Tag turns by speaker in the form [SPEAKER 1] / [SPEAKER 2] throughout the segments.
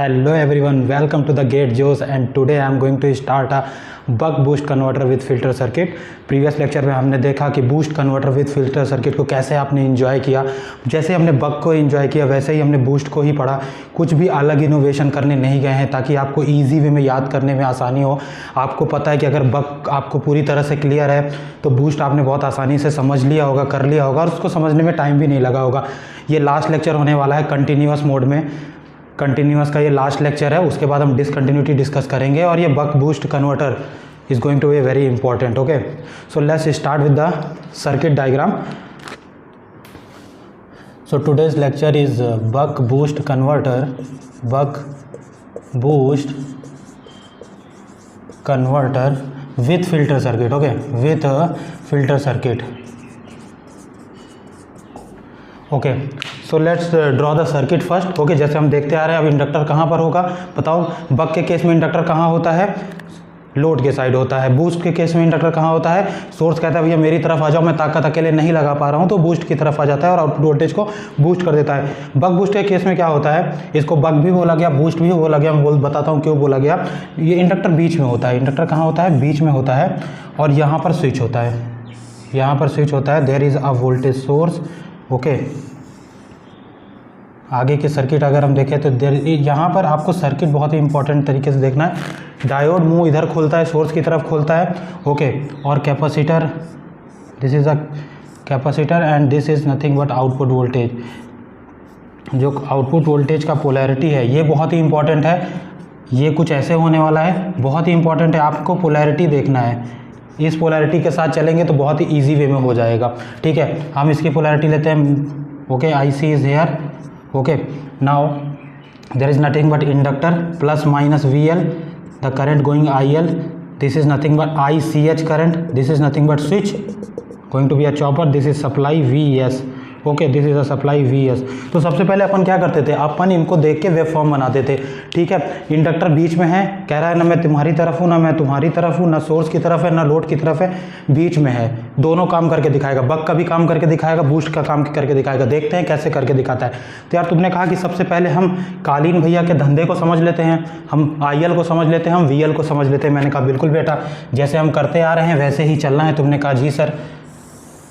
[SPEAKER 1] Hello everyone, welcome to the Gate Joes and today I am going to start a buck boost converter with filter circuit। Previous lecture में हमने देखा कि boost converter with filter circuit को कैसे आपने enjoy किया। जैसे हमने बक को एंजॉय किया वैसे ही हमने बूस्ट को ही पढ़ा। कुछ भी अलग इनोवेशन करने नहीं गए हैं ताकि आपको ईजी वे में याद करने में आसानी हो। आपको पता है कि अगर बक आपको पूरी तरह से क्लियर है तो बूस्ट आपने बहुत आसानी से समझ लिया होगा, कर लिया होगा और उसको समझने में टाइम भी नहीं लगा होगा। ये लास्ट लेक्चर होने वाला है कंटिन्यूअस मोड में। कंटिन्यूअस का ये लास्ट लेक्चर है, उसके बाद हम डिसकंटिन्यूटी डिस्कस करेंगे और ये buck boost converter is going to be very important. Okay, so let's start with the circuit diagram. So today's lecture is buck boost converter, buck boost converter with filter circuit. Okay, with filter circuit. Okay, so let's draw the circuit first. Okay, जैसे हम देखते आ रहे हैं अब inductor कहाँ पर होगा बताओ। बक के केस में इंडक्टर कहाँ होता है? लोड के साइड होता है। बूस्ट के केस में इंडक्टर कहाँ होता है? सोर्स कहता है भैया मेरी तरफ आ जाओ, मैं ताकत अकेले नहीं लगा पा रहा हूँ, तो बूस्ट की तरफ आ जाता है और आउटपुट वोल्टेज को बूस्ट कर देता है। बक बूस्ट के केस में क्या होता है? इसको बक भी बोला गया, बूस्ट भी बोला गया। मैं बताता हूँ क्यों बोला गया। ये इंडक्टर बीच में होता है। इंडक्टर कहाँ होता है? बीच में होता है और यहाँ पर स्विच होता है। यहाँ पर स्विच होता है। There is a voltage source. Okay, आगे के सर्किट अगर हम देखें तो यहाँ पर आपको सर्किट बहुत ही इंपॉर्टेंट तरीके से देखना है। डायोड मुंह इधर खोलता है, सोर्स की तरफ खोलता है। ओके, और capacitor, this is a capacitor and this is nothing but output voltage. जो आउटपुट वोल्टेज का पोलैरिटी है ये बहुत ही इंपॉर्टेंट है। ये कुछ ऐसे होने वाला है, बहुत ही इंपॉर्टेंट है। आपको पोलैरिटी देखना है, इस पोलैरिटी के साथ चलेंगे तो बहुत ही ईजी वे में हो जाएगा। ठीक है, हम इसकी पोलैरिटी लेते हैं। Okay, I C is here. Okay, now there is nothing but inductor plus minus VL, the current going IL, this is nothing but ICH current, this is nothing but switch going to be a chopper, this is supply VS। Okay, this is a supply VS। तो सबसे पहले अपन क्या करते थे, अपन इनको देख के wave form बनाते थे। ठीक है, इंडक्टर बीच में है, कह रहा है ना मैं तुम्हारी तरफ हूँ ना मैं तुम्हारी तरफ हूँ, ना सोर्स की तरफ है ना लोड की तरफ है, बीच में है। दोनों काम करके दिखाएगा, बक का भी काम करके दिखाएगा, बूस्ट का काम करके दिखाएगा। देखते हैं कैसे करके दिखाता है। तो यार तुमने कहा कि सबसे पहले हम कालीन भैया के धंधे को समझ लेते हैं, हम IL को समझ लेते हैं, हम VL को समझ लेते हैं। मैंने कहा बिल्कुल बेटा, जैसे हम करते आ रहे हैं वैसे ही चलना है। तुमने कहा जी सर,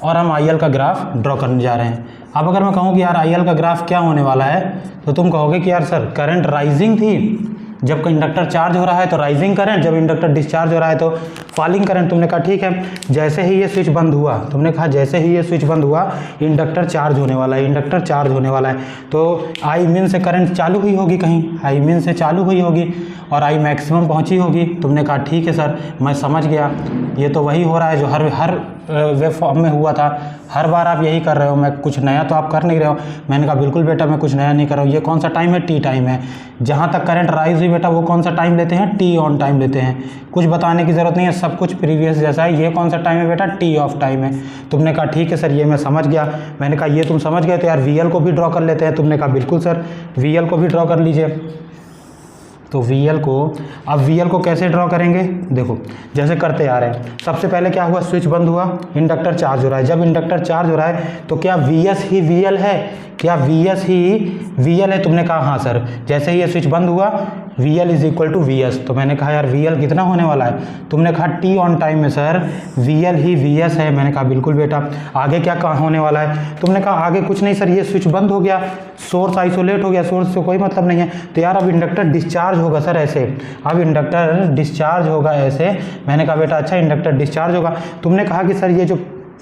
[SPEAKER 1] और हम IL का ग्राफ ड्रॉ करने जा रहे हैं। अब अगर मैं कहूँ कि यार IL का ग्राफ क्या होने वाला है तो तुम कहोगे कि यार सर करंट राइजिंग थी, जब इंडक्टर चार्ज हो रहा है तो राइजिंग करंट, जब इंडक्टर डिस्चार्ज हो रहा है तो फॉलिंग करंट। तुमने कहा ठीक है, जैसे ही ये स्विच बंद हुआ, तुमने कहा जैसे ही ये स्विच बंद हुआ इंडक्टर चार्ज होने वाला है, इंडक्टर चार्ज होने वाला है, तो आई मिन से करंट चालू हुई होगी, कहीं आई मिन से चालू हुई होगी और आई मैक्सिमम पहुंची होगी। तुमने कहा ठीक है सर, मैं समझ गया, ये तो वही हो रहा है जो हर वेव फॉर्म में हुआ था, हर बार आप यही कर रहे हो, मैं कुछ नया तो आप कर नहीं रहे हो। मैंने कहा बिल्कुल बेटा, मैं कुछ नया नहीं कर रहा हूँ। ये कौन सा टाइम है? टी टाइम है। जहाँ तक करंट राइज हुई बेटा वो कौन सा टाइम लेते हैं? टी ऑन टाइम लेते हैं। कुछ बताने की ज़रूरत नहीं है, सब कुछ प्रीवियस जैसा है। ये कौन सा टाइम है बेटा? टी ऑफ टाइम है। तुमने कहा ठीक है सर, ये मैं समझ गया। मैंने कहा ये तुम समझ गए तो यार VL को भी ड्रॉ कर लेते हैं। तुमने कहा बिल्कुल सर, VL को भी ड्रॉ कर लीजिए। तो VL को, अब VL को कैसे ड्रॉ करेंगे? देखो जैसे करते आ रहे हैं। सबसे पहले क्या हुआ? स्विच बंद हुआ, इंडक्टर चार्ज हो रहा है। जब इंडक्टर चार्ज हो रहा है तो क्या VS ही VL है? क्या VS ही VL है? तुमने कहा हाँ सर। जैसे ही ये स्विच बंद हुआ VL is equal to VS। तो मैंने कहा यार VL कितना होने वाला है? तुमने कहा टी ऑन टाइम में सर VL ही VS है। मैंने कहा बिल्कुल बेटा। आगे क्या होने वाला है? तुमने कहा आगे कुछ नहीं सर, ये स्विच बंद हो गया, सोर्स आइसोलेट हो गया, सोर्स से कोई मतलब नहीं है। तो यार अब इंडक्टर डिस्चार्ज होगा सर ऐसे, अब इंडक्टर डिस्चार्ज होगा ऐसे। मैंने कहा बेटा अच्छा, इंडक्टर डिस्चार्ज होगा। तुमने कहा कि सर ये जो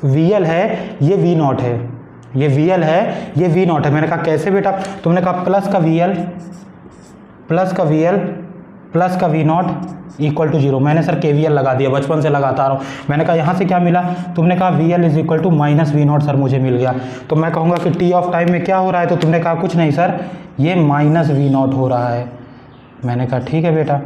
[SPEAKER 1] VL है ये V0 है, ये VL है ये V0 है। मैंने कहा कैसे बेटा? तुमने कहा प्लस का VL प्लस का VL प्लस का V0 इक्वल टू 0। मैंने सर KVL लगा दिया, बचपन से लगाता रहा हूँ। मैंने कहा यहाँ से क्या मिला? तुमने कहा VL is equal to minus V0 sir, मुझे मिल गया। तो मैं कहूँगा कि टी ऑफ टाइम में क्या हो रहा है? तो तुमने कहा कुछ नहीं सर, ये माइनस V0 हो रहा है। मैंने कहा ठीक है बेटा।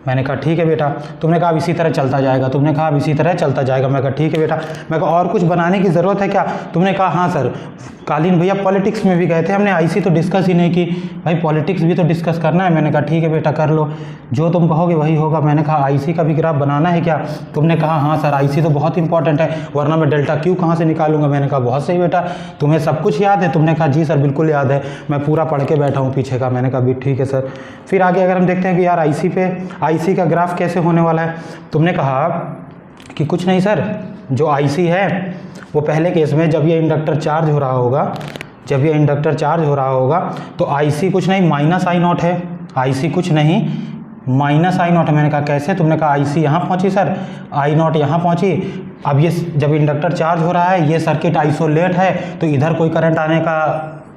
[SPEAKER 1] मैंने कहा ठीक है बेटा। तुमने कहा अब इसी तरह चलता जाएगा। तुमने कहा अब इसी तरह चलता जाएगा। मैं कहा ठीक है बेटा। मैं कहा और कुछ बनाने की ज़रूरत है क्या? तुमने कहा हाँ सर। कालीन भैया पॉलिटिक्स में भी गए थे, हमने आईसी तो डिस्कस ही नहीं की। भाई पॉलिटिक्स भी तो डिस्कस करना है। मैंने कहा ठीक है बेटा कर लो, जो तुम कहोगे वही होगा। मैंने कहा आईसी का भी ग्राफ बनाना है क्या? तुमने कहा हाँ सर आईसी तो बहुत इंपॉर्टेंट है, वरना मैं डेल्टा क्यू कहाँ से निकालूंगा। मैंने कहा बहुत सही बेटा, तुम्हें सब कुछ याद है? तुमने कहा जी सर बिल्कुल याद है, मैं पूरा पढ़ के बैठा हूँ पीछे का। मैंने कहा भी ठीक है सर। फिर आगे अगर हम देखते हैं कि यार आईसी का ग्राफ कैसे होने वाला है, तुमने कहा कि कुछ नहीं सर, जो आईसी है वो पहले केस में जब ये इंडक्टर चार्ज हो रहा होगा, तो आईसी कुछ नहीं माइनस आई नॉट है। आईसी कुछ नहीं माइनस आई नॉट है। मैंने कहा कैसे? तुमने कहा आईसी यहाँ पहुँची सर, आई नॉट यहाँ पहुँची। अब ये जब इंडक्टर चार्ज हो रहा है, ये सर्किट आइसोलेट है, तो इधर कोई करंट आने का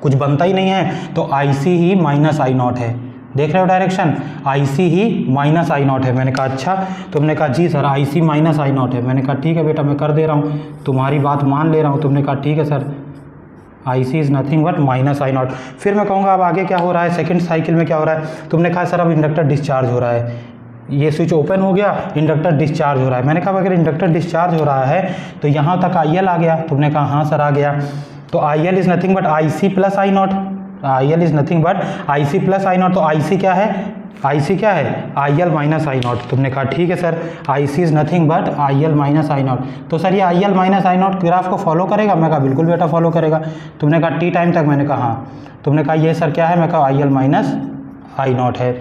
[SPEAKER 1] कुछ बनता ही नहीं है, तो आईसी ही माइनस आई नॉट है। देख रहे हो डायरेक्शन, आईसी ही माइनस आई नॉट है। मैंने कहा अच्छा। तुमने कहा जी sir IC minus I nought है। मैंने कहा ठीक है बेटा मैं कर दे रहा हूँ, तुम्हारी बात मान ले रहा हूँ। तुमने कहा ठीक है sir, IC is nothing but minus I not. फिर मैं कहूँगा अब आगे क्या हो रहा है, सेकंड साइकिल में क्या हो रहा है? तुमने कहा सर अब इंडक्टर डिस्चार्ज हो रहा है, ये स्विच ओपन हो गया, इंडक्टर डिस्चार्ज हो रहा है। मैंने कहा अगर इंडक्टर डिस्चार्ज हो रहा है तो यहाँ तक आईएल आ गया। तुमने कहा हाँ सर आ गया। तो IL is nothing but IC plus I not. IL is nothing but IC plus I not. तो आईसी क्या है? आईसी क्या है? IL minus I not. तुमने कहा ठीक है sir, IC is nothing but IL minus I not. तो सर ये IL minus I not graph को फॉलो करेगा? मैं कहा बिल्कुल बेटा फॉलो करेगा। तुमने कहा टी टाइम तक? मैंने कहा हाँ। तुमने कहा ये सर क्या है? मैं कहा आईएल माइनस आई नॉट है।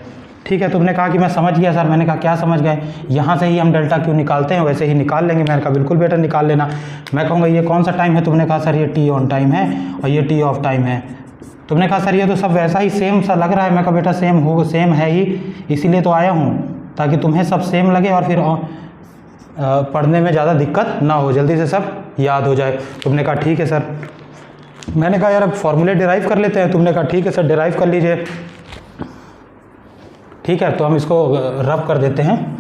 [SPEAKER 1] ठीक है। तुमने कहा कि मैं समझ गया सर। मैंने कहा क्या समझ गए? यहाँ से ही हम डेल्टा क्यू निकालते हैं वैसे ही निकाल लेंगे। मैंने कहा बिल्कुल बेटा निकाल लेना। मैं कहूँगा ये कौन सा टाइम है? तुमने कहा सर ये टी ऑन टाइम है और ये टी ऑफ टाइम है। तुमने कहा सर ये तो सब वैसा ही सेम सा लग रहा है। मैं कहा बेटा सेम है ही, इसीलिए तो आया हूँ ताकि तुम्हें सब सेम लगे और फिर पढ़ने में ज़्यादा दिक्कत ना हो, जल्दी से सब याद हो जाए। तुमने कहा ठीक है सर। मैंने कहा यार अब फॉर्मूले डिराइव कर लेते हैं। तुमने कहा ठीक है सर डिराइव कर लीजिए। ठीक है, तो हम इसको रब कर देते हैं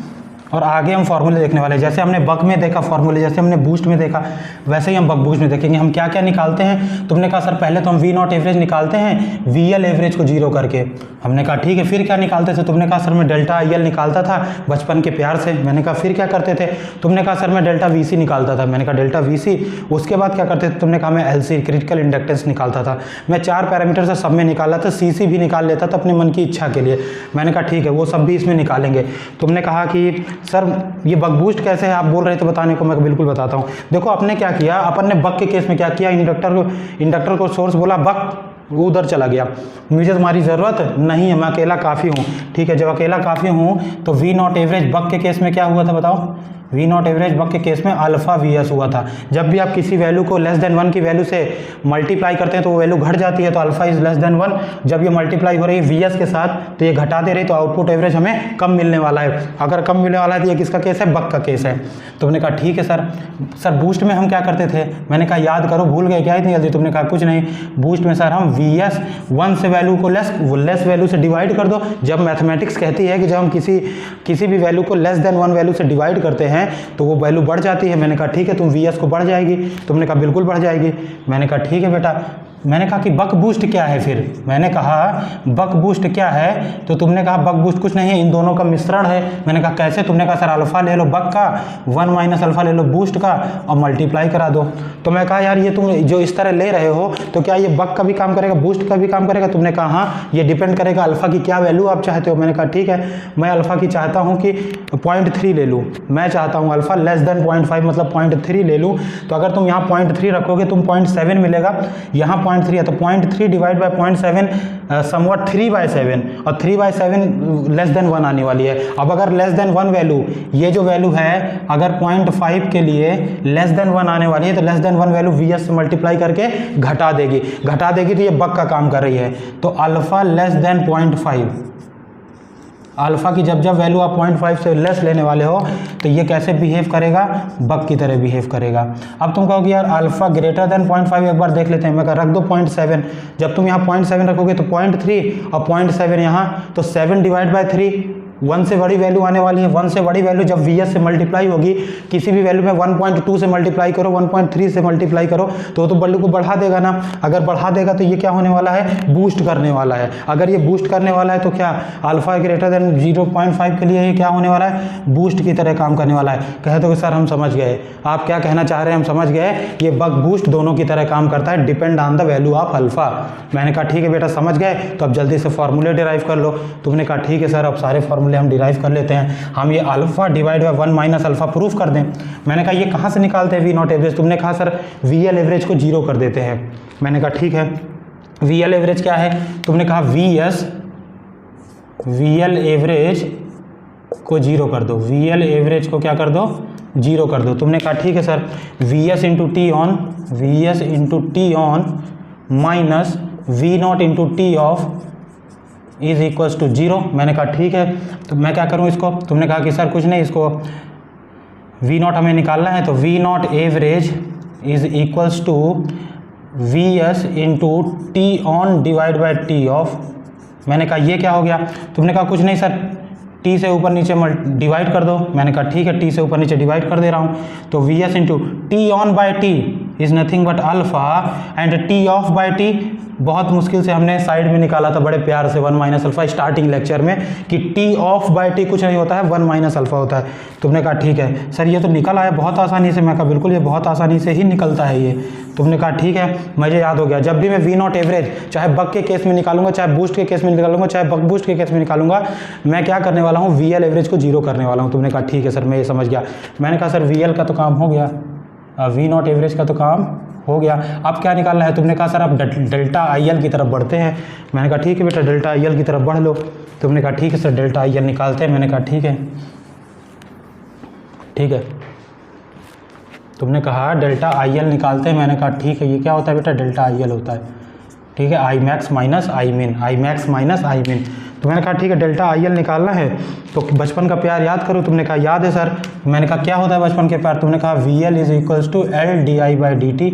[SPEAKER 1] और आगे हम फार्मूले देखने वाले हैं। जैसे हमने बक में देखा फार्मूले, जैसे हमने बूस्ट में देखा, वैसे ही हम बक बूस्ट में देखेंगे। हम क्या क्या निकालते हैं? तुमने कहा सर पहले तो हम वी नॉट एवरेज निकालते हैं, वी एल एवरेज को जीरो करके। हमने कहा ठीक है। फिर क्या निकालते थे? तुमने कहा सर मैं डेल्टा आई एल निकालता था बचपन के प्यार से। मैंने कहा फिर क्या करते थे? तुमने कहा सर मैं डेल्टा वी सी निकालता था। मैंने कहा डेल्टा वी सी। उसके बाद क्या करते थे? तुमने कहा मैं एल सी क्रिटिकल इंडक्टेंस निकालता था। मैं 4 पैरामीटर से सब में निकाला था, सी सी भी निकाल लेता था अपने मन की इच्छा के लिए। मैंने कहा ठीक है वो सब भी इसमें निकालेंगे। तुमने कहा कि सर ये बक बूस्ट कैसे है? आप बोल रहे थे बताने को, मैं बिल्कुल बताता हूँ। देखो अपने क्या किया, अपन ने बक के केस में क्या किया, इंडक्टर को सोर्स बोला बक, वो उधर चला गया। मुझे तुम्हारी ज़रूरत नहीं है, मैं अकेला काफ़ी हूँ। ठीक है, जब अकेला काफ़ी हूँ तो वी नॉट एवरेज बक के केस में क्या हुआ था बताओ? वी नॉट एवरेज बक के केस में अल्फा वी एस हुआ था। जब भी आप किसी वैल्यू को लेस देन 1 की वैल्यू से मल्टीप्लाई करते हैं तो वो वैल्यू घट जाती है, तो अल्फा इज लेस देन 1। जब ये मल्टीप्लाई हो रही है वी एस के साथ तो ये घटा दे रही, तो आउटपुट एवरेज हमें कम मिलने वाला है। अगर कम मिलने वाला है तो ये किसका केस है? बक का केस है। तो हमने कहा ठीक है सर। सर बूस्ट में हम क्या करते थे? मैंने कहा याद करो, भूल गए क्या इतनी जल्दी? तुमने कहा कुछ नहीं, बूस्ट में सर हम वी एस 1 से वैल्यू को लेस वैल्यू से डिवाइड कर दो। जब मैथमेटिक्स कहती है कि जब हम किसी भी वैल्यू को लेस देन 1 वैल्यू से डिवाइड करते हैं तो वो वैल्यू बढ़ जाती है। मैंने कहा ठीक है, तुम वी एस को बढ़ जाएगी। तुमने कहा बिल्कुल बढ़ जाएगी। मैंने कहा ठीक है बेटा। मैंने कहा कि बक बूस्ट क्या है? फिर मैंने कहा बक बूस्ट क्या है? तो तुमने कहा बक बूस्ट कुछ नहीं है, इन दोनों का मिश्रण है। मैंने कहा कैसे? तुमने कहा सर अल्फा ले लो बक का, 1 माइनस अल्फा ले लो बूस्ट का और मल्टीप्लाई करा दो। तो मैं कहा यार ये तुम जो इस तरह ले रहे हो तो क्या ये बक का भी काम करेगा, बूस्ट का भी काम करेगा? तुमने कहा हाँ, ये डिपेंड करेगा अल्फा की क्या वैल्यू आप चाहते हो। मैंने कहा ठीक है, मैं अल्फा की चाहता हूँ कि 0.3 ले लूँ। मैं चाहता हूँ अल्फा लेस देन 0.5 मतलब 0.3 ले लूँ। तो अगर तुम यहाँ 0.3 रखोगे तुम 0.7 मिलेगा, यहाँ 0.3 है तो 0.3 डिवाइड बाय 0.7 समवट 3/7 और 3/7 लेस देन 1 आने वाली है। अब अगर लेस देन 1 वैल्यू, ये जो वैल्यू है अगर 0.5 के लिए लेस देन 1 आने वाली है तो less than 1 value V S से मल्टीप्लाई करके घटा देगी तो ये बक का काम कर रही है। तो अल्फा लेस देन 0.5, अल्फा की जब वैल्यू आप 0.5 से लेस लेने वाले हो तो ये कैसे बिहेव करेगा? बक की तरह बिहेव करेगा। अब तुम कहोगे यार अल्फा ग्रेटर देन 0.5 एक बार देख लेते हैं। मैं कहा रख दो 0.7। जब तुम यहाँ 0.7 रखोगे तो 0.3 और 0.7 यहाँ, तो 7 डिवाइड बाय 3 1 से बड़ी वैल्यू आने वाली है। 1 से बड़ी वैल्यू जब Vs से मल्टीप्लाई होगी, किसी भी वैल्यू में 1.2 से मल्टीप्लाई करो, 1.3 से मल्टीप्लाई करो तो वैल्यू को बढ़ा देगा ना। अगर बढ़ा देगा तो ये क्या होने वाला है, बूस्ट करने वाला है। अगर ये बूस्ट करने वाला है तो क्या अल्फा ग्रेटर देन 0.5 के लिए ये क्या होने वाला है, बूस्ट की तरह काम करने वाला है। कहे तो सर हम समझ गए, आप क्या कहना चाह रहे हैं, हम समझ गए, ये बक बूस्ट दोनों की तरह काम करता है, depend on the value of alpha. मैंने कहा ठीक है बेटा समझ गए, तो अब जल्दी से फॉर्मूले डिराइव कर लो। तुमने कहा ठीक है सर, अब सारे फॉर्मूले हम डिराइव कर लेते हैं। हम ये alpha divide by 1 minus alpha proof कर दें। मैंने कहा ये कहाँ से निकालते हैं वी नॉट एवरेज। तुमने कहा सर वी एल एवरेज को 0 कर देते हैं। मैंने कहा ठीक है, वी एल एवरेज क्या है, तुमने कहा वी एल एवरेज को 0 कर दो, वी एल एवरेज को क्या कर दो, 0 कर दो। तुमने कहा ठीक है sir, V S into T on minus V nought into T off is equals to 0। मैंने कहा ठीक है, तो मैं क्या करूं इसको। तुमने कहा कि सर कुछ नहीं, इसको वी नॉट हमें निकालना है, तो V nought average is equals to V S into T on divide by T off. मैंने कहा ये क्या हो गया। तुमने कहा कुछ नहीं सर, टी से ऊपर नीचे डिवाइड कर दो। मैंने कहा ठीक है, टी से ऊपर नीचे डिवाइड कर दे रहा हूँ। तो V S into T on by T is nothing but alpha and T of by T बहुत मुश्किल से हमने साइड में निकाला था बड़े प्यार से 1 माइनस अल्फा स्टार्टिंग लेक्चर में, कि टी ऑफ बाई टी कुछ नहीं होता है, 1 माइनस अल्फा होता है। तुमने कहा ठीक है सर, ये तो निकल आया बहुत आसानी से। मैं कहा बिल्कुल, ये बहुत आसानी से ही निकलता है ये। तुमने कहा ठीक है, मुझे याद हो गया, जब भी मैं वी नॉट एवरेज चाहे बक के केस में निकालूंगा, चाहे बूस्ट के केस में निकालूंगा, चाहे बक बूस्ट के केस में निकालूंगा, मैं क्या करने वाला हूँ, वी एल एवरेज को 0 करने वाला हूँ। तुमने कहा ठीक है सर, मैं ये समझ गया। मैंने कहा सर वी एल का तो काम हो गया, वी नॉट एवरेज का तो काम हो गया, अब क्या निकालना है। तुमने कहा सर अब डेल्टा आई एल की तरफ बढ़ते हैं। मैंने कहा ठीक है बेटा, डेल्टा आई एल की तरफ बढ़ लो। तुमने कहा ठीक है सर, डेल्टा आई एल निकालते हैं। मैंने कहा ठीक है, ठीक है। तुमने कहा डेल्टा आई एल निकालते हैं। मैंने कहा ठीक है, ये क्या होता है बेटा, डेल्टा आई एल होता है, ठीक है, आई मैक्स माइनस आई मिन, आई मैक्स माइनस आई मिन। तो मैंने कहा ठीक है, डेल्टा आई एल निकालना है, तो बचपन का प्यार याद करो। तुमने कहा याद है सर। मैंने कहा क्या होता है बचपन के प्यार। तुमने कहा V L is equals to L D I by D T.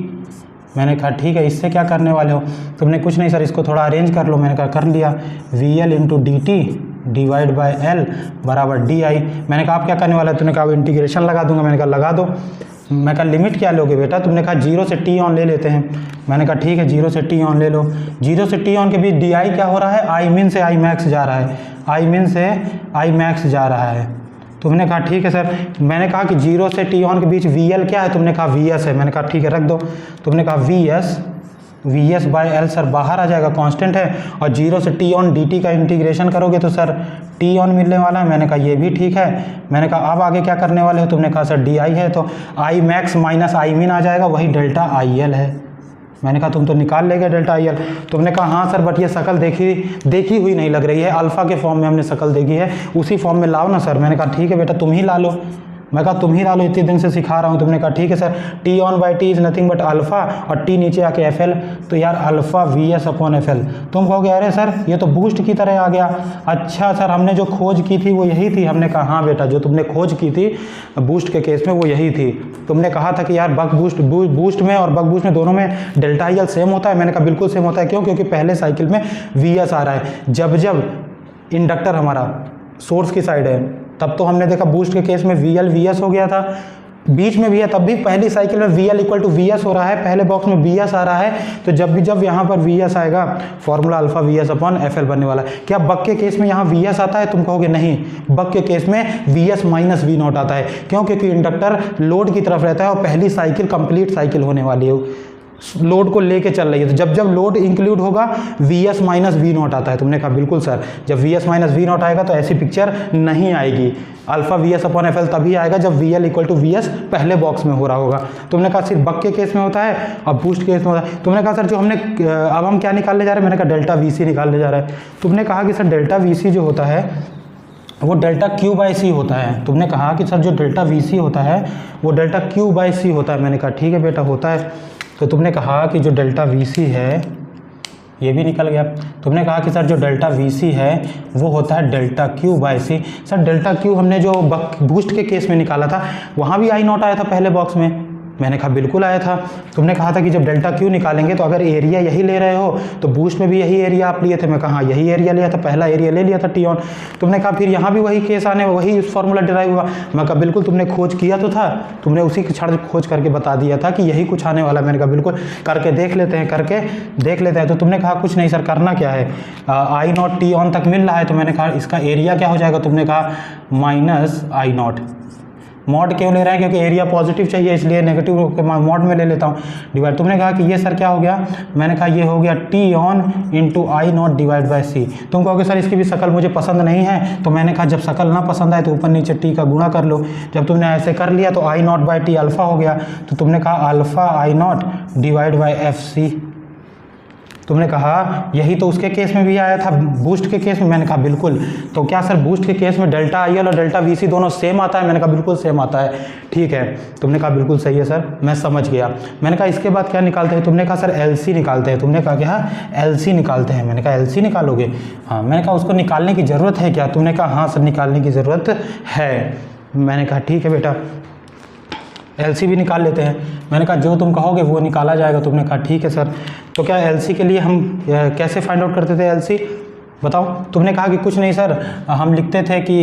[SPEAKER 1] मैंने कहा ठीक है, इससे क्या करने वाले हो। तुमने कुछ नहीं सर, इसको थोड़ा अरेंज कर लो। मैंने कहा कर लिया, V L into D T divide by L बराबर डी आई। मैंने कहा आप क्या करने वाला है। तुमने कहा इंटीग्रेशन लगा दूंगा। मैंने कहा लगा दो। मैं कहा लिमिट क्या लोगे बेटा। तुमने कहा 0 से टी ऑन ले लेते हैं। मैंने कहा ठीक है, 0 से टी ऑन ले लो। 0 से टी ऑन के बीच डी आई क्या हो रहा है, आई मिन से आई मैक्स जा रहा है, आई मिन से आई मैक्स जा रहा है। तुमने कहा ठीक है सर। मैंने कहा कि 0 से टी ऑन के बीच वी एल क्या है। तुमने कहा वी एस है। मैंने कहा ठीक है रख दो। तुमने कहा V S by L sir बाहर आ जाएगा, कांस्टेंट है, और 0 से टी ऑन डी टी का इंटीग्रेशन करोगे तो सर टी ऑन मिलने वाला है। मैंने कहा ये भी ठीक है। मैंने कहा अब आगे क्या करने वाले हो। तुमने कहा सर डी आई है, तो आई मैक्स माइनस आई मिन आ जाएगा, वही डेल्टा आई एल है। मैंने कहा तुम तो निकाल लेंगे डेल्टा आई एल। तुमने कहा हाँ सर, बट ये शक्ल देखी हुई नहीं लग रही है, अल्फ़ा के फॉर्म में हमने शक्ल देखी है, उसी फॉर्म में लाओ ना सर। मैंने कहा ठीक है बेटा, तुम ही ला लो। मैं कहा तुम ही ला लो, इतने दिन से सिखा रहा हूँ। तुमने कहा ठीक है sir, T on by T is nothing but alpha, और टी नीचे आके एफ एल, तो यार alpha V S upon F L. तुम कहोगे अरे सर ये तो बूस्ट की तरह आ गया। अच्छा सर, हमने जो खोज की थी वो यही थी। हमने कहा हाँ बेटा, जो तुमने खोज की थी बूस्ट के केस में वो यही थी। तुमने कहा था कि यार बक बूस्ट में और बक बूस्ट में दोनों में डेल्टा आई एल सेम होता है। मैंने कहा बिल्कुल सेम होता है। क्यों? क्योंकि पहले साइकिल में वी एस आ रहा है, जब इंडक्टर हमारा सोर्स की साइड है, तब तो हमने देखा बूस्ट के केस में वी एल वी एस हो गया था, बीच में भी है तब भी पहली साइकिल में V L equal to V S हो रहा है, पहले बॉक्स में वी एस आ रहा है, तो जब यहाँ पर वी एस आएगा formula alpha V S upon F L बनने वाला है। क्या बक के केस में यहाँ वी एस आता है? तुम कहोगे नहीं, बक के केस में V S minus V nought आता है। क्यों? क्योंकि इंडक्टर लोड की तरफ रहता है और पहली साइकिल कंप्लीट साइकिल होने वाली है, लोड को लेके चल रही है, तो जब लोड इंक्लूड होगा V S minus V nought आता है। तुमने कहा बिल्कुल सर, जब V S minus V nought आएगा तो ऐसी पिक्चर नहीं आएगी। Alpha V S upon F L तभी आएगा जब V L equal to V S पहले बॉक्स में हो रहा होगा। तुमने कहा सिर्फ बक के केस में होता है और बूस्ट केस में होता है। तुमने कहा सर जो हमने अब हम क्या निकालने जा रहे हैं? मैंने कहा डेल्टा वी सी निकालने जा रहा है। तुमने कहा कि सर डेल्टा वी सी जो होता है वो डेल्टा क्यू बाई सी होता है। तुमने कहा कि सर जो डेल्टा वी सी होता है वो डेल्टा क्यू बाई सी होता है। मैंने कहा ठीक है बेटा, होता है। तो तुमने कहा कि जो डेल्टा वी सी है, ये भी निकल गया। तुमने कहा कि सर जो डेल्टा वी सी है वो होता है delta Q by C. Sir delta Q हमने जो बूस्ट के केस में निकाला था वहाँ भी आई नॉट आया था पहले बॉक्स में, मैंने कहा बिल्कुल आया था। तुमने कहा था कि जब डेल्टा क्यू निकालेंगे तो अगर एरिया यही ले रहे हो तो बूस्ट में भी यही एरिया आप लिए थे। मैं कहा हाँ यही एरिया लिया था, पहला एरिया ले लिया था टी ऑन। तुमने कहा फिर यहाँ भी वही केस आने, वही फॉर्मूला डिराइव हुआ। मैं कहा बिल्कुल तुमने खोज किया तो था, तुमने उसी के क्षण खोज करके बता दिया था कि यही कुछ आने वाला। मैंने कहा बिल्कुल करके देख लेते हैं, करके देख लेते हैं। तो तुमने कहा कुछ नहीं सर, करना क्या है, आई नॉट टी ऑन तक मिल रहा है। तो मैंने कहा इसका एरिया क्या हो जाएगा, तुमने कहा माइनस आई नॉट। मॉड क्यों ले रहे हैं, क्योंकि एरिया पॉजिटिव चाहिए इसलिए नेगेटिव मॉड में ले लेता हूँ डिवाइड। तुमने कहा कि ये सर क्या हो गया, मैंने कहा ये हो गया T on into I nought divide by C. तुम कहोगे सर इसकी भी शक्ल मुझे पसंद नहीं है, तो मैंने कहा जब शक्ल ना पसंद आए तो ऊपर नीचे टी का गुणा कर लो। जब तुमने ऐसे कर लिया तो I nought by T alpha हो गया। तो तुमने कहा alpha I nought divide by F C. तुमने कहा यही तो उसके केस में भी आया था, बूस्ट के केस में। मैंने कहा बिल्कुल। तो क्या सर बूस्ट के केस में डेल्टा आई एल और डेल्टा वी सी दोनों सेम आता है? मैंने कहा बिल्कुल सेम आता है। ठीक है, तुमने कहा बिल्कुल सही है सर, मैं समझ गया। मैंने कहा इसके बाद क्या निकालते हैं? तुमने कहा सर एल सी निकालते हैं। तुमने कहा क्या, एल सी निकालते हैं। मैंने कहा एल सी निकालोगे? हाँ। मैंने कहा उसको निकालने की ज़रूरत है क्या? तुमने कहा हाँ सर निकालने की ज़रूरत है। मैंने कहा ठीक है बेटा, एलसी भी निकाल लेते हैं। मैंने कहा जो तुम कहोगे वो निकाला जाएगा। तुमने कहा ठीक है सर। तो क्या एलसी के लिए हम कैसे फाइंड आउट करते थे एलसी, बताओ? तुमने कहा कि कुछ नहीं सर, हम लिखते थे कि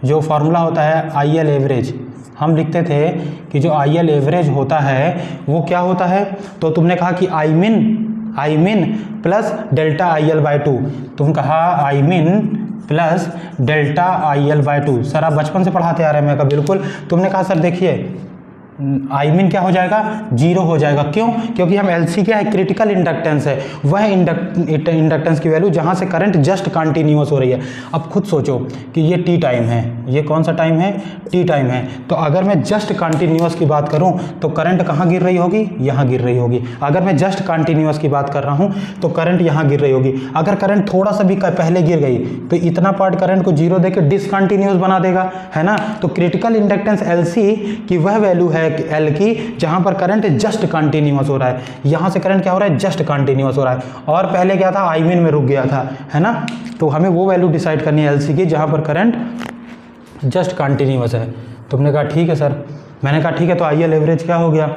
[SPEAKER 1] जो फार्मूला होता है आई एल एवरेज, हम लिखते थे कि जो आई एल एवरेज होता है वो क्या होता है। तो तुमने कहा कि आई मिन plus delta I L by two. तुम कहा आई मिन plus delta I L by two. Sir आप बचपन से पढ़ाते आ रहे हैं। मैं कहा बिल्कुल। तुमने कहा सर देखिए आई मीन क्या हो जाएगा, जीरो हो जाएगा। क्यों? क्योंकि हम एलसी क्या है, क्रिटिकल इंडक्टेंस है, वह इंडक्टेंस की वैल्यू जहाँ से करंट जस्ट कंटिन्यूअस हो रही है। अब खुद सोचो कि ये टी टाइम है, ये कौन सा टाइम है, टी टाइम है। तो अगर मैं जस्ट कंटिन्यूअस की बात करूँ तो करंट कहाँ गिर रही होगी, यहाँ गिर रही होगी। अगर मैं जस्ट कंटिन्यूअस की बात कर रहा हूँ तो करंट यहाँ गिर रही होगी। अगर करंट थोड़ा सा भी पहले गिर गई तो इतना पार्ट करंट को जीरो देकर डिसकंटिन्यूअस बना देगा, है ना। तो क्रिटिकल इंडक्टेंस एलसी की वह वैल्यू है एल की जहां पर करंट जस्ट कंटिन्यूअस हो रहा है। यहां से करंट क्या हो रहा है, जस्ट कंटिन्यूअस हो रहा है। और पहले क्या था, आई मीन में रुक गया था, है ना। तो हमें वो वैल्यू डिसाइड करनी है एलसी की जहां पर करंट जस्ट कंटिन्यूअस है। तुमने कहा ठीक है सर। मैंने कहा ठीक है, तो आई एल एवरेज क्या हो गया?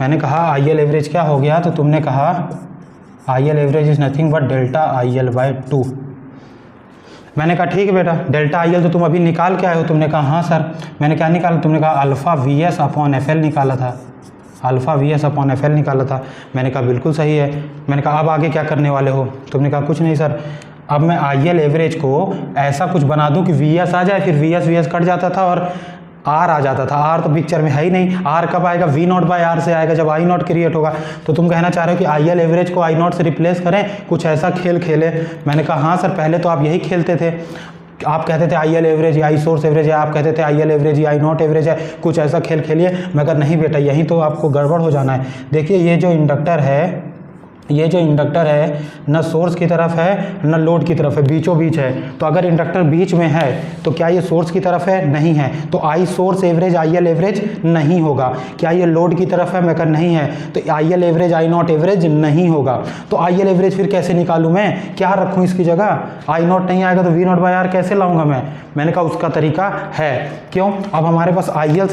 [SPEAKER 1] मैंने कहा आई एल एवरेज क्या हो गया? तो तुमने कहा आई L average is nothing but delta I L by two. मैंने कहा ठीक है बेटा, डेल्टा आई एल तो तुम अभी निकाल के आए हो। तुमने कहा हाँ सर। मैंने क्या निकाला? तुमने कहा alpha V S upon F L निकाला था, alpha V S upon F L निकाला था। मैंने कहा बिल्कुल सही है। मैंने कहा अब आगे क्या करने वाले हो? तुमने कहा कुछ नहीं सर, अब मैं आई एल एवरेज को ऐसा कुछ बना दूँ कि वी एस आ जाए, फिर वी एस कट जाता था और आर आ जाता था। आर तो पिक्चर में है ही नहीं। आर कब आएगा? वी नॉट बाई आर से आएगा जब आई नॉट क्रिएट होगा। तो तुम कहना चाह रहे हो कि आई एल एवरेज को आई नॉट से रिप्लेस करें, कुछ ऐसा खेल खेले। मैंने कहा हाँ सर, पहले तो आप यही खेलते थे। आप कहते थे आई एल एवरेज या आई सोर्स एवरेज है, आप कहते थे आई एल एवरेज या आई नॉट एवरेज है, कुछ ऐसा खेल खेलिए। मगर नहीं बेटा, यही तो आपको गड़बड़ हो जाना है। देखिए ये जो इंडक्टर है, ये जो इंडक्टर है न सोर्स की तरफ है न लोड की तरफ है, बीचों बीच है। तो अगर इंडक्टर बीच में है तो क्या ये सोर्स की तरफ है? नहीं है। तो I source average I L average नहीं होगा। क्या ये लोड की तरफ है? मैं कर नहीं है। तो आई एल एवरेज आई नॉट एवरेज नहीं होगा। तो आई एल एवरेज फिर कैसे निकालूं मैं? क्या रखूं इसकी जगह? आई नॉट नहीं आएगा तो वी नॉट बाई आर कैसे लाऊंगा मैं? मैंने कहा उसका तरीका है। क्यों? अब हमारे पास आई एल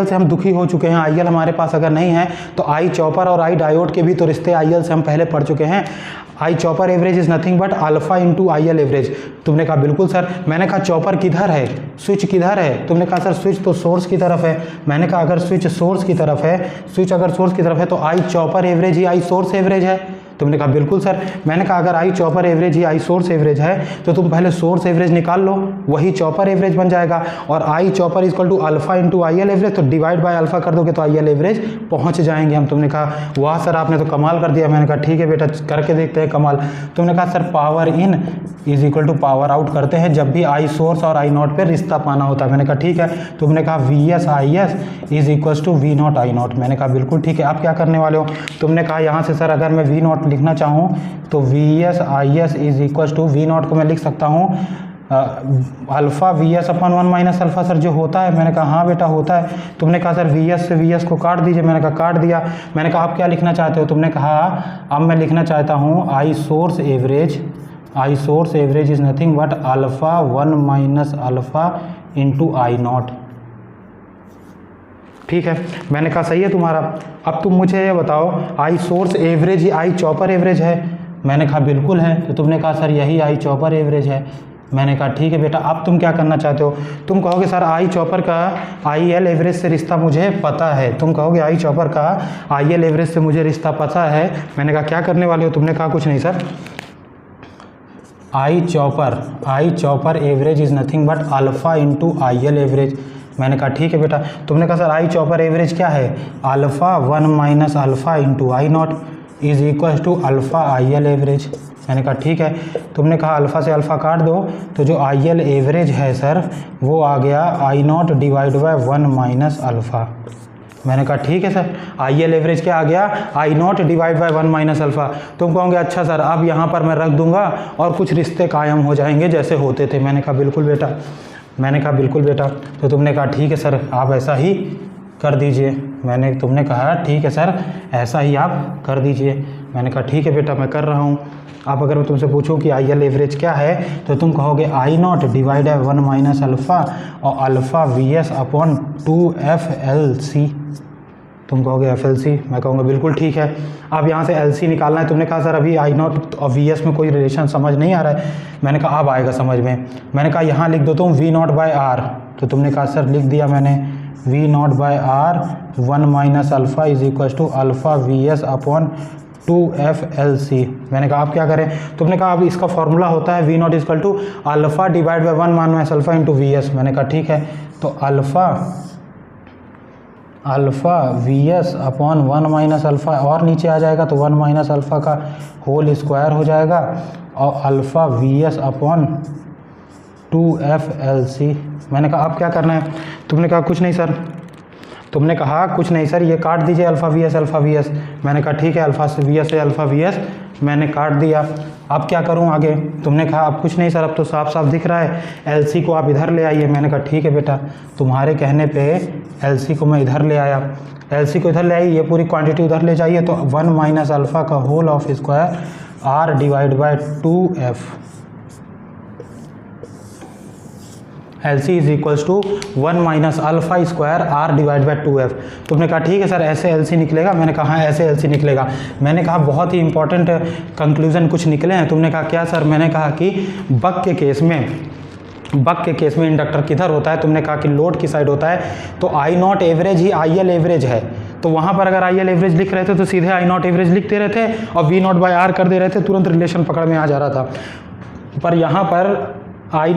[SPEAKER 1] से हम दुखी हो चुके हैं। आई एल हमारे पास अगर नहीं है तो आई चॉपर और आई डायोड के भी तो रिश्ते आई एल से हम पहले पढ़ चुके हैं। I chopper average is nothing but alpha into I L average. तुमने कहा बिल्कुल सर। मैंने कहा चॉपर किधर है, स्विच किधर है? तुमने कहा सर स्विच तो सोर्स की तरफ है। मैंने कहा अगर स्विच सोर्स की तरफ है, स्विच अगर सोर्स की तरफ है तो आई चॉपर एवरेज ही आई सोर्स एवरेज है। तुमने कहा बिल्कुल सर। मैंने कहा अगर आई चॉपर एवरेज ही आई सोर्स एवरेज है तो तुम पहले सोर्स एवरेज निकाल लो, वही चॉपर एवरेज बन जाएगा। और I chopper equal to alpha into I L average, तो डिवाइड बाय अल्फा कर दोगे तो आई एल एवरेज पहुंच जाएंगे हम। तुमने कहा वाह सर आपने तो कमाल कर दिया। मैंने कहा ठीक है बेटा, करके देखते हैं कमाल। तुमने कहा sir power in is equal to power out करते हैं जब भी आई सोर्स और आई नॉट पे रिश्ता पाना होता है। मैंने कहा ठीक है। तुमने कहा V S I S is equal to V nought I nought. मैंने कहा बिल्कुल ठीक है। आप क्या करने वाले हो? तुमने कहा यहाँ से सर अगर मैं वी नॉट लिखना चाहूँ तो V S I S is equal to V nought को मैं लिख सकता हूँ alpha V S upon one minus alpha. Sir जो होता है? मैंने कहा हाँ बेटा होता है। तुमने कहा सर वी एस से वी एस को काट दीजिए। मैंने कहा काट दिया। मैंने कहा आप क्या लिखना चाहते हो? तुमने कहा अब मैं लिखना चाहता हूँ I source average is nothing but alpha one minus alpha into I nought. ठीक है, मैंने कहा सही है तुम्हारा। अब तुम मुझे ये बताओ आई सोर्स एवरेज ही आई चॉपर एवरेज है? मैंने कहा बिल्कुल है। तो तुमने कहा सर यही आई चॉपर एवरेज है। मैंने कहा ठीक है बेटा, अब तुम क्या करना चाहते हो? तुम कहोगे सर आई चॉपर का आई एल एवरेज से रिश्ता मुझे पता है। तुम कहोगे आई चॉपर का आई एल एवरेज से मुझे रिश्ता पता है। मैंने कहा क्या करने वाले हो? तुमने कहा कुछ नहीं sir, I chopper average is nothing but alpha into I L average. मैंने कहा ठीक है बेटा। तुमने कहा सर आई चॉपर एवरेज क्या है? Alpha 1 minus alpha into I nought is equal to alpha I L average. मैंने कहा ठीक है। तुमने कहा अल्फ़ा से अल्फ़ा काट दो, तो जो आई एल एवरेज है सर वो आ गया I nought divide by 1 minus alpha. मैंने कहा ठीक है सर। आई एल एवरेज क्या आ गया? I nought divide by 1 minus alpha. तुम कहोगे अच्छा सर अब यहाँ पर मैं रख दूंगा और कुछ रिश्ते कायम हो जाएंगे जैसे होते थे। मैंने कहा बिल्कुल बेटा। तो तुमने कहा ठीक है सर आप ऐसा ही कर दीजिए। तुमने कहा ठीक है सर ऐसा ही आप कर दीजिए। मैंने कहा ठीक है बेटा मैं कर रहा हूँ। अब अगर मैं तुमसे पूछूं कि आई एल एवरेज क्या है, तो तुम कहोगे I nought divide by 1 minus alpha और alpha V S upon 2FLC। तुम कहोगे FLC, मैं कहूँगा बिल्कुल ठीक है। अब यहाँ से LC निकालना है। तुमने कहा सर अभी आई नॉट और वी एस में कोई रिलेशन समझ नहीं आ रहा है। मैंने कहा अब आएगा समझ में। मैंने कहा यहाँ लिख दो तुम वी नॉट बाय आर। तो तुमने कहा सर लिख दिया मैंने V nought by R 1 minus alpha is equal to alpha V S upon 2FLC। मैंने कहा आप क्या करें? तुमने कहा अब इसका फॉर्मूला होता है V nought is equal to alpha divide by 1 minus alpha into V S. मैंने कहा ठीक है। तो alpha V S upon 1 minus alpha और नीचे आ जाएगा तो 1 माइनस अल्फ़ा का होल स्क्वायर हो जाएगा और alpha V S upon 2FLC। मैंने कहा अब क्या करना है? तुमने कहा कुछ नहीं सर। ये काट दीजिए अल्फ़ा वी एस। मैंने कहा ठीक है अल्फ़ा वी एस मैंने काट दिया। अब क्या करूं आगे? तुमने कहा अब कुछ नहीं सर, अब तो साफ साफ दिख रहा है, LC को आप इधर ले आइए। मैंने कहा ठीक है बेटा, तुम्हारे कहने पे LC को मैं इधर ले आया। LC को इधर ले आई, ये पूरी क्वांटिटी उधर ले जाइए। तो 1 माइनस अल्फ़ा का whole of square R divide by 2F LC is equals to 1 minus alpha square R divide by 2F। तुमने कहा ठीक है सर ऐसे LC निकलेगा? मैंने कहा हाँ ऐसे LC निकलेगा। मैंने कहा बहुत ही इंपॉर्टेंट कंक्लूजन कुछ निकले हैं। तुमने कहा क्या सर? मैंने कहा कि बक के केस में इंडक्टर किधर होता है? तुमने कहा कि लोड की साइड होता है। तो आई नॉट एवरेज ही आई एल एवरेज है। तो वहाँ पर अगर आई एल एवरेज लिख रहे थे तो सीधे आई नॉट एवरेज लिख दे रहे थे और वी नॉट बाय आर कर दे रहे थे, तुरंत रिलेशन पकड़ में आ जा रहा था। पर यहाँ पर आई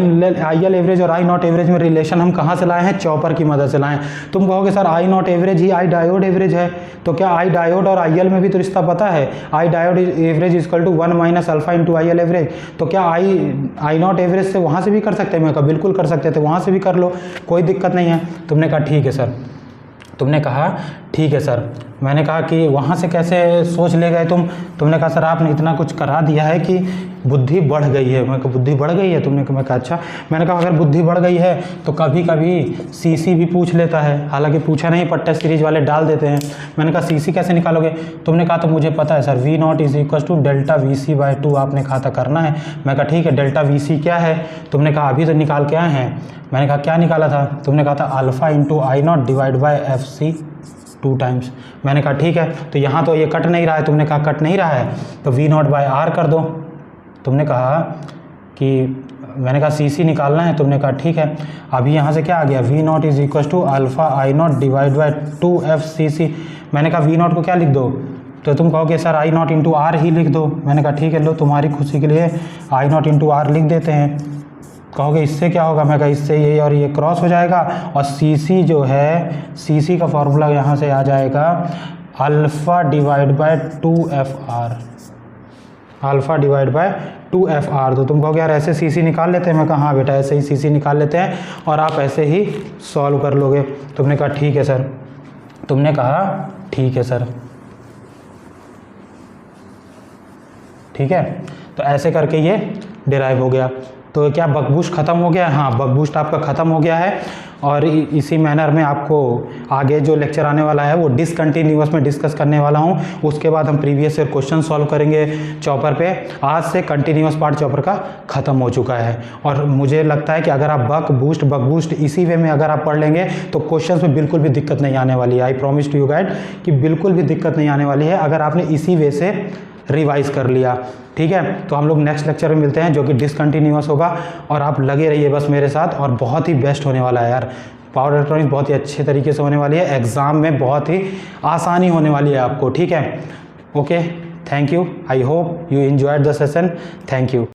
[SPEAKER 1] एल एवरेज और आई नॉट एवरेज में रिलेशन हम कहाँ से लाए हैं? चॉपर की मदद से लाए हैं। तुम कहोगे सर आई नॉट एवरेज ही आई डायोड एवरेज है। तो क्या आई डायोड और आई एल में भी तो रिश्ता पता है? I diode average equal to 1 minus alpha into I L average. तो क्या आई नॉट एवरेज से वहाँ से भी कर सकते हैं? मैं कहा बिल्कुल कर सकते थे, वहाँ से भी कर लो, कोई दिक्कत नहीं है। तुमने कहा ठीक है सर। मैंने कहा कि वहाँ से कैसे सोच ले गए तुम? तुमने कहा सर आपने इतना कुछ करा दिया है कि बुद्धि बढ़ गई है। मैं कहा बुद्धि बढ़ गई है? तुमने कहा, मैं कहा अच्छा। मैंने कहा अगर बुद्धि बढ़ गई है तो कभी कभी CC भी पूछ लेता है, हालांकि पूछा नहीं, पर टेस्ट सीरीज वाले डाल देते हैं। मैंने कहा CC कैसे निकालोगे? तुमने कहा तो मुझे पता है sir, V nought is equal to delta VC by 2 आपने कहा था करना है। मैं कहा ठीक है, डेल्टा VC क्या है? तुमने कहा अभी तो निकाल के आए हैं। मैंने कहा क्या निकाला था? तुमने कहा था alpha into I nought divide bye FC 2 times. मैंने कहा ठीक है। तो यहाँ तो ये कट नहीं रहा है। तुमने कहा कट नहीं रहा है तो वी नॉट बाय आर कर दो। तुमने कहा कि मैंने कहा CC निकालना है। तुमने कहा ठीक है। अभी यहाँ से क्या आ गया? V nought is equal to alpha I nought divide by 2FCC। मैंने कहा वी नॉट को क्या लिख दो? तो तुम कहोगे sir I nought into R ही लिख दो। मैंने कहा ठीक है, लो तुम्हारी खुशी के लिए आई नॉट इंटू आर लिख देते हैं। कहोगे इससे क्या होगा? मैं कहा इससे ये और ये क्रॉस हो जाएगा और CC जो है, CC का फॉर्मूला यहाँ से आ जाएगा अल्फ़ा डिवाइड बाय 2FR। तो तुम कहोगे यार ऐसे CC निकाल लेते हैं? मैं कहा हाँ बेटा ऐसे ही CC निकाल लेते हैं और आप ऐसे ही सॉल्व कर लोगे। तुमने कहा ठीक है सर। ठीक है, तो ऐसे करके ये डिराइव हो गया। तो क्या बग बूस्ट ख़त्म हो गया है? हाँ, बग बूस्ट आपका ख़त्म हो गया है। और इसी मैनर में आपको आगे जो लेक्चर आने वाला है वो डिसकंटिन्यूअस में डिस्कस करने वाला हूँ। उसके बाद हम प्रीवियस ईयर क्वेश्चन सॉल्व करेंगे चॉपर पे। आज से कंटिन्यूअस पार्ट चॉपर का ख़त्म हो चुका है। और मुझे लगता है कि अगर आप बग बूस्ट इसी वे में अगर आप पढ़ लेंगे तो क्वेश्चन में बिल्कुल भी दिक्कत नहीं आने वाली है। I promise to you guide कि बिल्कुल भी दिक्कत नहीं आने वाली है अगर आपने इसी वे से रिवाइज कर लिया। ठीक है, तो हम लोग नेक्स्ट लेक्चर में मिलते हैं जो कि डिसकंटिन्यूअस होगा। और आप लगे रहिए बस मेरे साथ, और बहुत ही बेस्ट होने वाला है यार। पावर इलेक्ट्रॉनिक्स बहुत ही अच्छे तरीके से होने वाली है, एग्जाम में बहुत ही आसानी होने वाली है आपको। ठीक है, okay, thank you. I hope you enjoyed the session. Thank you.